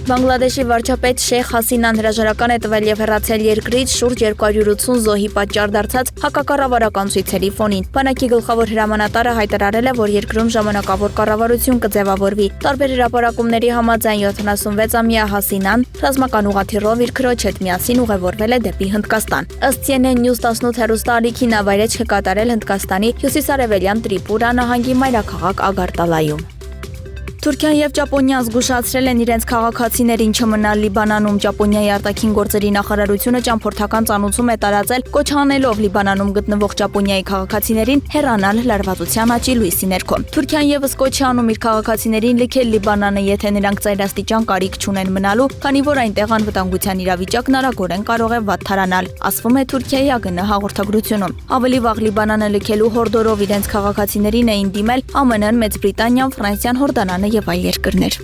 Բանգլադեշի վարչապետ Շեյխ Հասինան հրաժարական է տվել եւ հեռացել երկրից շուրջ 280 զոհի պատճառ դարձած հակակառավարական ցույցերի ֆոնին։ Բանակի գլխավոր հրամանատարը հայտարարել է, որ երկրում ժամանակավոր կառավարություն կձևավորվի։ Տարբեր հրապարակումների համաձայն 76-ամյա Հասինան ռազմական ուղղաթիռով իր քրոջ հետ միասին ուղևորվել է դեպի Հնդկաստան։ Ըստ CNN News 18 հեռուստաալիքի նա վայրէջք է կատարել Հնդկաստանի հյուսիսարևելյան Տրիպուրա նահանգի մայրաքաղաք Ագարտալայում։ Թուրքիան եւ Ճապոնիան զգուշացրել են իրենց քաղաքացիներին չմնալ Լիբանանում։ Ճապոնիայի արտաքին գործերի նախարարությունը ճամփորդական ծանուցում է տարածել, կոչ անելով Լիբանանում գտնվող Ճապոնիայի քաղաքացիներին հեռանալ լարվածության աճի լույսի ներքո։ Թուրքիան եւս կոչ է անում իր քաղաքացիներին լքել Լիբանանը, եթե նրանք ծայրաստիճան կարիք չունեն մնալու, քանի որ այնտեղ անվտանգության իրավիճակն արագորեն կարող է վատթարանալ, ասվում է Թուրքիայի ԱԳՆ հաղորդագրությունում։ Ավելի վաղ Լիբանանը լքելու հորդորով իրենց քաղաքացիներին էին դիմել ԱՄՆ-ն, Մեծ Բրիտանիան, Ֆրանսիան, Հորդանանը եւ այլ երկրներ։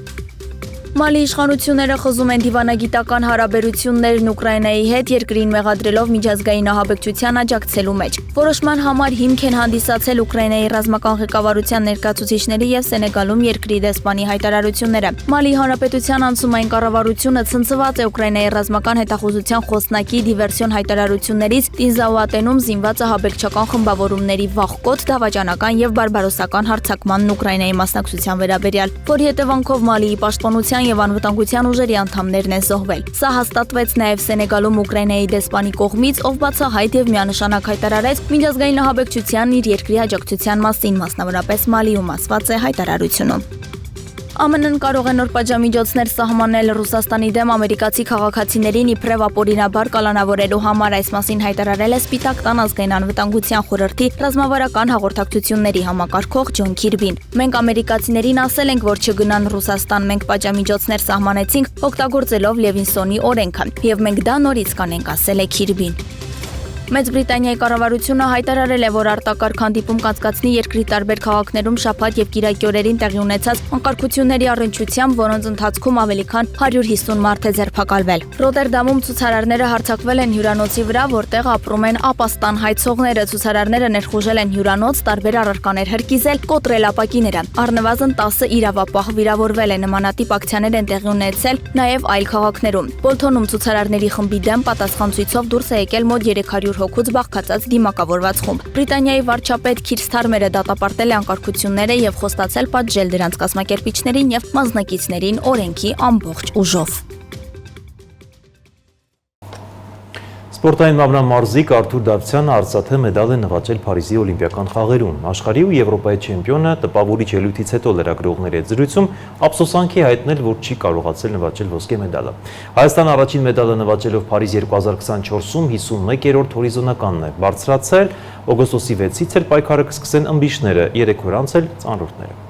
Մալի իշխանությունները խզում են դիվանագիտական հարաբերություններն Ուկրաինայի հետ, երկրին մեղադրելով միջազգային ահաբեկչության աջակցելու մեջ։ Որոշման համար հիմք են հանդիսացել Ուկրաինայի ռազմական ղեկավարության ներկայացուցիչների եւ Սենեգալում երկրի դեսպանի հայտարարությունները։ Մալի հանրապետության անցումային կառավարությունը ցնցված է Ուկրաինայի ռազմական հետախուզության խոսնակի դիվերսիոն հայտարարություններից Տինզաուատենում զինված ահաբեկչական խմբավորումների վաղկոտ դավաճանական եւ բարբարոսական հարձակմանն Ուկրաինայի մասնակցության վերաբերյալ, որի հետևանքով Մալիի պաշտպանության եւ անվտանգության ուժերի անդամներն են զոհվել։ Սա հաստատվեց նաեւ Սենեգալում Ուկրաինայի դեսպանի կողմից, ով բացահայտ եւ միանշանակ հայտարարեց միջազգային ահաբեկչության իր երկրի աջակցության մասին, մասնավորապես Մալիում ասված է հայտարարությունում։ ԱՄՆ-ն կարող է նոր պատժամիջոցներ սահմանել Ռուսաստանի դեմ ամերիկացի քաղաքացիներին իբրև ապօրինաբար կալանավորելու համար, այս մասին հայտարարել է Սպիտակ տան ազգային անվտանգության խորհրդի ռազմավարական հաղորդակցությունների համակարգող Ջոն Քիրբին։ Մենք ամերիկացիներին ասել ենք, որ չգնան Ռուսաստան, մենք պատժամիջոցներ սահմանեցինք օգտագործելով Լևինսոնի օրենքը, եւ մենք դա նորից կանենք, ասել է Քիրբին։ Մեծ Բրիտանիայի կառավարությունը հայտարարել է, որ արտակարգ հանդիպում կանցկացնի երկրի տարբեր քաղաքներում շաբաթ եւ կիրակի օրերին տեղի ունեցած անկարգությունների առնչությամբ, որոնց ընթացքում ավելի քան 150 մարդ է ձերբակալվել։ Ռոտերդամում ցուցարարները հարձակվել են հյուրանոցի վրա, որտեղ ապրում են ապաստան հայցողները։ Ցուցարարները ներխուժել են հյուրանոց, տարբեր առարկաներ հրկիզել, կոտրել ապակիները։ Առնվազն 10 իրավապահ վիրավորվել է։ Նմանատիպ ակցիաներ են տեղի ունեցել նաեւ այլ քաղաքներում։ Բոլթոնում ցուցարարների խմբի դեմ պատասխան ցույցով դուրս է եկել մոտ 300 հոգուց բաղկացած դիմակավորված խումբ։ Բրիտանիայի վարչապետ Քիր Սթարմերը դատապարտել է անկարգությունները եւ խոստացել պատժել դրանց կազմակերպիչներին եւ մասնակիցներին օրենքի ամբողջ ուժով։ Սպորտային մամնամարզիկ Արթուր Դավթյանը արծաթե մեդալ է նվաճել Փարիզի Օլիմպիական խաղերում։ Աշխարհի ու Եվրոպայի չեմպիոնը տպավորիչ ելույթից հետո լրագրողների հետ զրույցում ափսոսանքի հայտնել, որ չի կարողացել նվաճել ոսկե մեդալը։ Հայաստանը առաջին մեդալը նվաճելով Փարիզ 2024-ում 51-րդ հորիզոնականն է բարձրացել, օգոստոսի 6-ից էլ պայքարը կսկսեն ըմբիշները, 3 օր անց էլ ծանրորդները։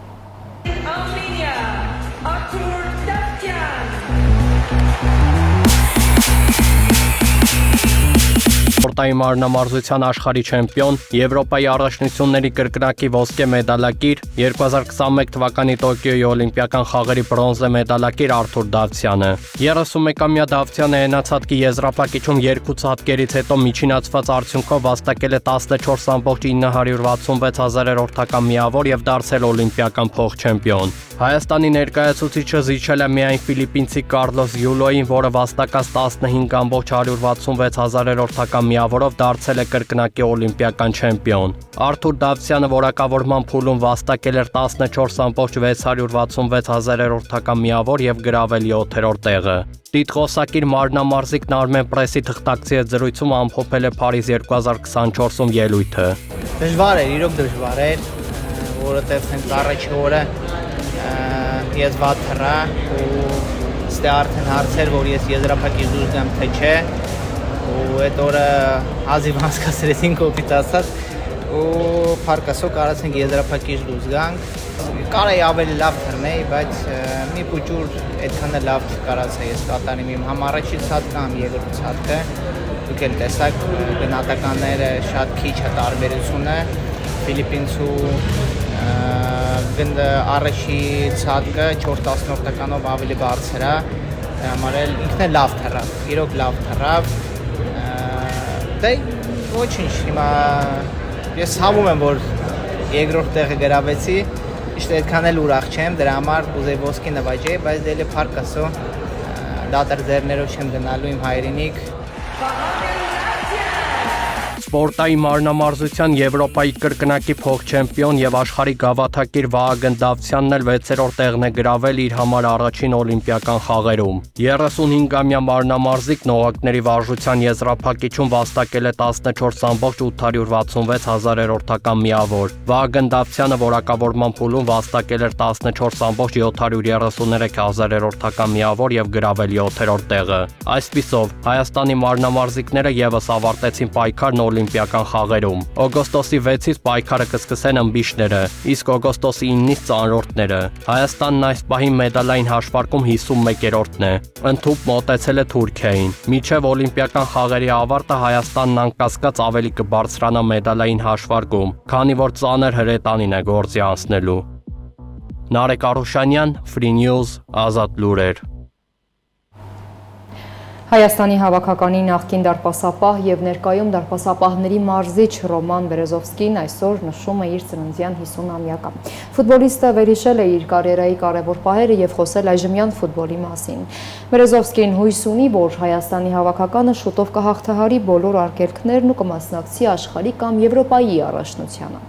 սպորտային մարմնամարզության աշխարհի չեմպիոն, Եվրոպայի առաջնությունների կրկնակի ոսկե մեդալակիր, 2021 թվականի Տոկիոյի օլիմպիական խաղերի բրոնզե մեդալակիր Արթուր Դավթյանը։ 31-ամյա Դավթյանը հենացածքի եզրափակիչում 2 ցատկերից հետո միջինացված արդյունքով վաստակել է 14.966 միավոր եւ դարձել օլիմպիական փոխ-չեմպիոն։ Հայաստանի ներկայացուցիչը զիջել է միայն ֆիլիպինցի Կարլոս Յուլոյին, որը վաստակած 15.166 միավորով դարձել է կրկնակի օլիմպիական չեմպիոն։ Արթուր Դավթյանը որակավորման փուլում վաստակել էր 14.666 միավոր եւ գրավել 7-րդ տեղը։ Տիտղոսակիր մարմնամարզիկն Armen Press-ի թղթակցի հետ զրույցում ամփոփել է Փարիզ 2024-ում ելույթը։ Դժվար էր, իրոք դժվար էր, որովհետեւ հենց առաջի օրը ես վատ հրա ու ստե արդեն հարցեր, որ ես եզրափակիչ դուրս գամ թե չէ, ու այդ օրը հազիվ հասկացրեցինք կոպիտ ասած ու փառքասո կարացինք եզրափակիչ դուրս գանք։ Կարայի ավելի լավ թռնեի, բայց մի փուճուր այդքան լավ չկարացա ես կատարիմ իմ համ առաջի ցածկը, համ երկրորդ ցածկը։ Դուք էլ տեսաք գնահատականները շատ քիչ է տարբերությունը Ֆիլիպինցու գնդը առաջի ցածկը 4/10-ով ավելի բարձր է, համար էլ ինքն է լավ թռավ, իրոք լավ թռավ։ Դե ոչինչ, հիմա ես հավում եմ, որ երկրորդ տեղը գրավեցի, իշտ այդքան էլ ուրախ չեմ, դրա համար ուզեի ոսկի նվաճեի, բայց դե փառք Աստծո, դատար ձեռներով չեմ գնալու իմ հայրենիք։ Սպորտային մարմնամարզության Եվրոպայի կրկնակի փոխ-չեմպիոն եւ աշխարհի գավաթակիր Վահագն Դավթյանն էլ 6-րդ տեղն է գրավել իր համար առաջին օլիմպիական խաղերում։ 35-ամյա մարմնամարզիկն օղակների վարժության եզրափակիչում վաստակել է 14.866 միավոր։ Վահագն Դավթյանը որակավորման փուլում վաստակել էր 14.733 միավոր եւ գրավել 7-րդ տեղը։ Այսպիսով, Հայաստանի մարմնամարզիկները եւս ավարտեցին պայքարն օլիմպիական խաղերում։ Օգոստոսի 6-ից պայքարը կսկսեն ըմբիշները, իսկ օգոստոսի 9-ից ծանրորդները։ Հայաստանն այս պահին մեդալային հաշվարկում 51-րդն է։ Ընդհուպ մոտեցել է Թուրքիային։ Մինչև օլիմպիական խաղերի ավարտը Հայաստանն անկասկած ավելի կբարձրանա մեդալային հաշվարկում, քանի որ ծանր հրետանին է գործի անցնելու։ Նարեկ Արուշանյան, Free News, Ազատ լուրեր։ Հայաստանի հավաքականի նախկին դարպասապահ եւ ներկայում դարպասապահների մարզիչ Ռոման Բերեզովսկին այսօր նշում է իր ծննդյան 50-ամյակը։ Ֆուտբոլիստը վերհիշել է իր կարիերայի կարևոր պահերը եւ խոսել այժմյան ֆուտբոլի մասին։ Բերեզովսկին հույս ունի, որ Հայաստանի հավաքականը շուտով կհաղթահարի բոլոր արգելքներն ու կմասնակցի աշխարհի կամ Եվրոպայի առաջնությանը։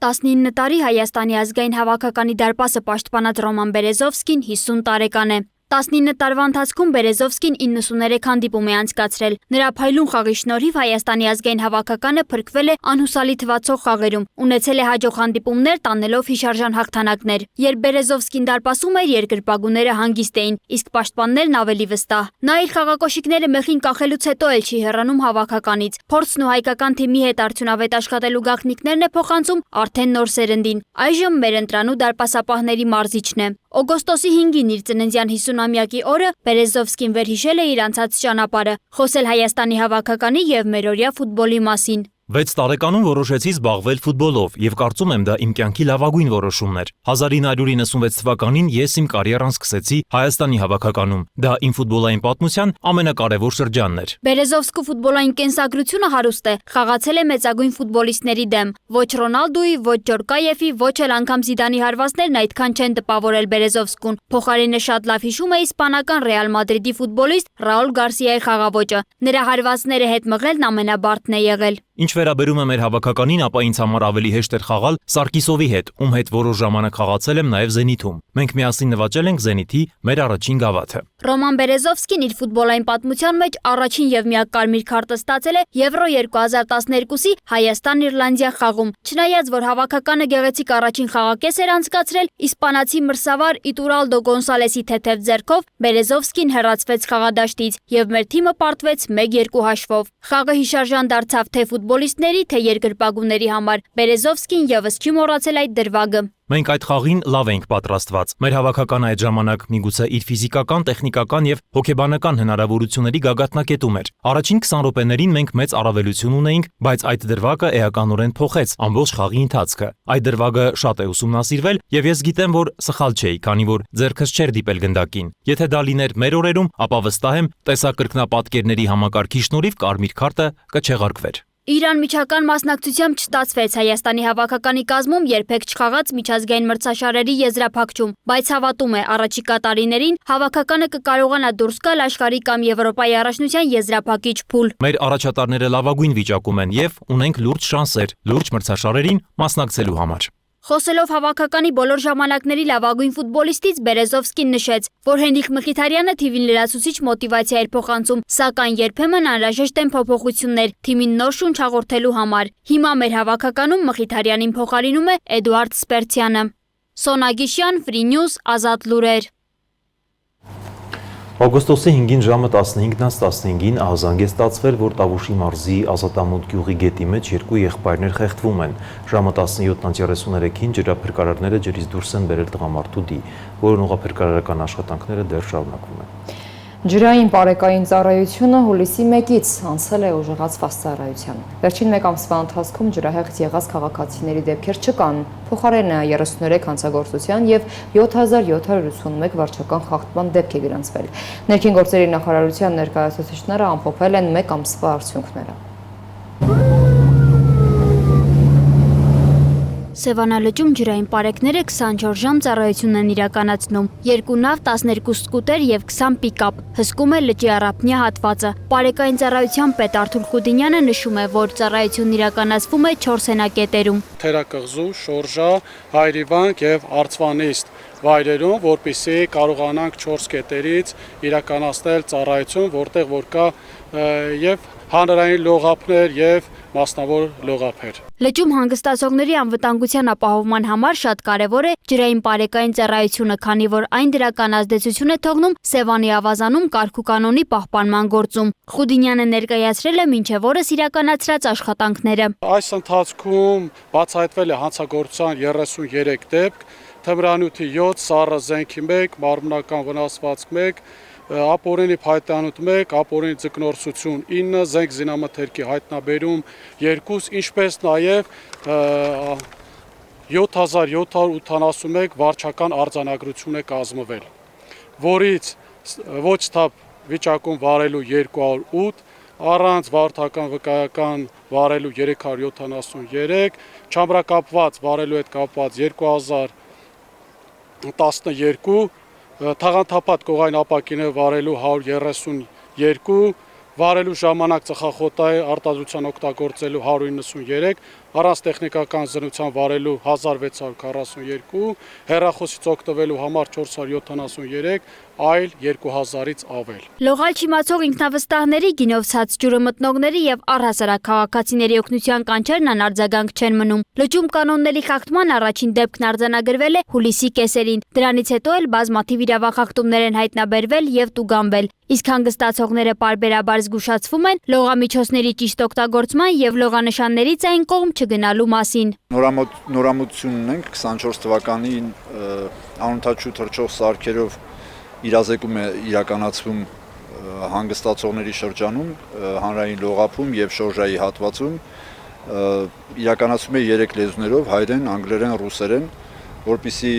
19 տարի Հայաստանի ազգային հավաքականի դարպասը պաշտպանած Ռոման Բերեզովսկին 50 տարեկան է։ 19 տարվա ընթացքում Բերեզովսկին 93 հանդիպում է անցկացրել։ Նրա փայլուն խաղի շնորհիվ Հայաստանի ազգային հավաքականը փրկվել է անհուսալի թվացող խաղերում, ունեցել է հաջող հանդիպումներ, տանելով հիշարժան հաղթանակներ։ Երբ Բերեզովսկին դարպասում էր, երկրպագուները հանգիստ էին, իսկ պաշտպաններն ավելի վստահ։ Նա իր խաղակոշիկները մեխին կախելուց հետո էլ չի հեռանում հավաքականից։ Փորձն ու հայկական թիմի հետ արդյունավետ աշխատելու գաղտնիքներն է փոխանցում արդեն նոր սերնդին։ Այժմ մեր ընտրանու դարպասապահների մարզիչն է։ Օգոստոսի 5-ին իր ծննդյան 50-ամյակի օրը Բերեզովսկին վերհիշել է իր անցած ճանապարհը, խոսել Հայաստանի հավաքականի եւ մերօրյա ֆուտբոլի մասին։ 6 տարեկանում որոշեցի զբաղվել ֆուտբոլով եւ կարծում եմ դա իմ կյանքի լավագույն որոշումն էր։ 1996 թվականին ես իմ կարիերան սկսեցի Հայաստանի հավաքականում։ Դա իմ ֆուտբոլային պատմության ամենակարևոր շրջանն էր։ Բերեզովսկու ֆուտբոլային կենսագրությունը հարուստ է, խաղացել է մեծագույն ֆուտբոլիստների դեմ։ Ոչ Ռոնալդոյի, ոչ Ջորկաևի, ոչ էլ անգամ Զիդանի հարվածներն այդքան չեն տպավորել Բերեզովսկուն։ Փոխարենը շատ լավ հիշում է իսպանական Ռեալ Մադրիդի ֆուտբոլիստ Ռաուլ Գարսիայի խաղաոճը։ Նրա հարվածները հետ մղելն ամենաբարդն է եղել։ Ինչ վերաբերում է մեր հավաքականին, ապա ինձ համար ավելի հեշտ էր խաղալ Սարգիսովի հետ, ում հետ որոշ ժամանակ խաղացել եմ նաև Զենիթում։ Մենք միասին նվաճել ենք Զենիթի մեր առաջին գավաթը։ Ռոման Բերեզովսկին իր ֆուտբոլային պատմության մեջ առաջին եւ միակ կարմիր քարտը ստացել է Եվրո 2012-ի Հայաստան-Իռլանդիա խաղում։ Չնայած որ հավաքականը գեղեցիկ առաջին խաղակես էր անցկացրել, իսպանացի մրսավար Իտուրալդո Գոնսալեսի թեթև ձեռքով Բերեզովսկին հեռացվեց խաղադաշտից եւ մեր թիմը պարտվեց 1-2 հաշվով։ Խաղը հիշարժան դարձավ թե ֆուտբոլիստների, թե երկրպագուների համար։ Բերեզովսկին ևս չի մոռացել այդ դրվագը։ Մենք այդ խաղին լավ էինք պատրաստված։ Մեր հավաքականը այդ ժամանակ միգուցե իր ֆիզիկական, տեխնիկական եւ հոգեբանական հնարավորությունների գագաթնակետում էր։ Առաջին 20 րոպեներին մենք մեծ առավելություն ունեինք, բայց այդ դրվագը էականորեն փոխեց ամբողջ խաղի ընթացքը։ Այդ դրվագը շատ է ուսումնասիրվել եւ ես գիտեմ, որ սխալ չէի, քանի որ ձեռքս չէր դիպել գնդակին։ Եթե դա լիներ մեր օրերում, ապա վստահ եմ, տեսակրկնապատկերների համակարգի շնորհիվ կարմիր քարտը կչեղարկվեր։ Իրան միջական մասնակցությամբ չստացվեց Հայաստանի հավաքականի կազմում երբեք չխաղաց միջազգային մրցաշարերի եզրափակում, բայց հավատում է առաջիկա տարիներին հավաքականը կկարողանա դուրս գալ աշխարհի կամ Եվրոպայի առաջնության եզրափակիչ փուլ։ Մեր առաջատարները լավագույն վիճակում են եւ ունենք լուրջ շանսեր լուրջ մրցաշարերին մասնակցելու համար։ Խոսելով հավաքականի բոլոր ժամանակների լավագույն ֆուտբոլիստից Բերեզովսկին նշեց, որ Հենրիկ Մխիթարյանը թիմին լրացուցիչ մոտիվացիա էր փոխանցում, սակայն երբեմն անհրաժեշտ են փոփոխություններ թիմին նոր շունչ հաղորդելու համար։ Հիմա մեր հավաքականում Մխիթարյանին փոխարինում է Էդուարդ Սպերցյանը։ Սոնա Գիշյան, Free News, Ազատ լուրեր։ Օգոստոսի 5-ին ժամը 15:15-ին ահազանգ է ստացվել, որ Տավուշի մարզի Ազատամուտ գյուղի գետի մեջ երկու եղբայրներ խեղդվում են։ Ժամը 17:33-ին ջրափրկարարները ջրից դուրս են բերել տղամարդու դի, որն ուղղափրկարարական աշխատանքները դեռ շարունակվում են։ Ջրային պարեկային ծառայությունը հուլիսի 1-ից անցել է ուժեղացված ծառայության։ Վերջին մեկ ամսվա ընթացքում ջրահեղձ եղած քաղաքացիների դեպքեր չկան, փոխարենը 33 հանցագործության եւ 7781 վարչական խախտման դեպք է գրանցվել։ Ներքին գործերի նախարարության ներկայացուցիչները ամփոփել են մեկ ամսվա արդյունքները։ Սևանալճում ջրային պարեկները 24 ժամ ծառայություն են իրականացնում։ 2 նավ, 12 սկուտեր եւ 20 պիկապ հսկում է լճի առափնյա հատվածը։ Պարեկային ծառայության պետ Արթուր Խուդինյանը նշում է, որ ծառայությունն իրականացվում է 4 հենակետերում։ Թերակղզու, Շորժա, Հայրիվանք եւ Արցվանիստ վայրերում, որպեսզի կարողանանք 4 կետերից իրականացնել ծառայություն, որտեղ որ կա եւ հանրային լողափներ եւ մասնավոր լողափեր։ Լճում հանգստացողների անվտանգության ապահովման համար շատ կարևոր է ջրային պարեկային ծառայությունը, քանի որ այն դրական ազդեցություն է թողնում Սևանի ավազանում կարգուկանոնի պահպանման գործում։ Խուդինյանը ներկայացրել է մինչև օրս իրականացրած աշխատանքները։ Այս ընթացքում բացահայտվել է հանցագործության 33 դեպք, թմրանյութի 7, սառը զենքի 1, մարմնական վնասվածք 1, ապօրինի փայտանոց 1, ապօրինի ձկնորսություն 9, զենք զինամթերքի հայտնաբերում 2, ինչպես նաև 7781 վարչական արձանագրություն է կազմվել, որից ոչ թափ վիճակում վարելու 208, առանց վարորդական վկայական վարելու 373, չամրակապված վարելու հետ կապված 2012, թաղանթափատ կողային ապակիներ վարելու 132, վարելու ժամանակ ծխախոտայի արտադրության օգտագործելու 193, առանց տեխնիկական զննության վարելու 1642, հեռախոսից օգտվելու համար 473, այլ 2000-ից ավել։ Լողալ չիմացող ինքնավստահների, գինով ցած ջուրը մտնողների եւ առհասարակ քաղաքացիների օգնության կանչերն անարձագանք չեն մնում։ Լճում կանոնների խախտման առաջին դեպքն արձանագրվել է հուլիսի կեսերին։ Դրանից հետո էլ բազմաթիվ իրավախախտումներ են հայտնաբերվել եւ տուգանվել։ Իսկ հանգստացողները պարբերաբար զգուշացվում են լողամիջոցների ճիշտ օգտագործման եւ լողանշաններից այն կողմ չգնալու մասին։ Նորամուտություն ունենք 24 թվականին անընդհատ թռչող սարքերով իրազեկում է իրականացվում հանգստացողների շրջանում, հանրային լողափում եւ շորժայի հատվածում, իրականացվում է 3 լեզուներով՝ հայերեն, անգլերեն, ռուսերեն, որպեսզի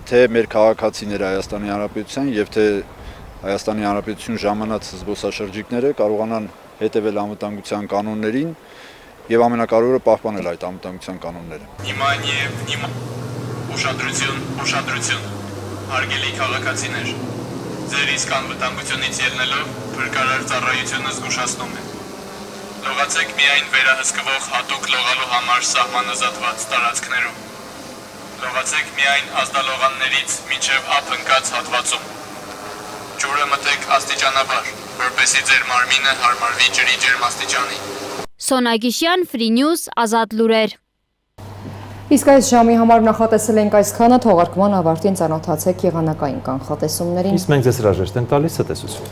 թե մեր քաղաքացիները Հայաստանի Հանրապետության եւ թե Հայաստանի Հանրապետություն ժամանած զբոսաշրջիկները կարողանան հետևել անվտանգության կանոններին եւ ամենակարևորը պահպանել այդ անվտանգության կանոնները։ Վնիմание, ուշադրություն, հարգելի քաղաքացիներ, ձեր իսկ անվտանգությունից ելնելով փրկարար ծառայությունը զգուշացնում է։ Լողացեք միայն վերահսկվող հատուկ լողալու համար սահմանազատված տարածքներում։ Լողացեք միայն ազդալողաններից մինչև ափ ընկած հատվածում։ Ջուրը մտեք աստիճանաբար, որպեսզի ձեր մարմինը հարմարվի ջրի ջերմաստիճանի։ Սոնա Գիշյան, Free News, Ազատ լուրեր։ Իսկ այս ժամի համար նախատեսել ենք այսքանը, թողարկման ավարտին ծանոթացեք եղանակային կանխատեսումներին։ Իսկ մենք ձեզ հրաժեշտ ենք տալիս, ցտեսություն։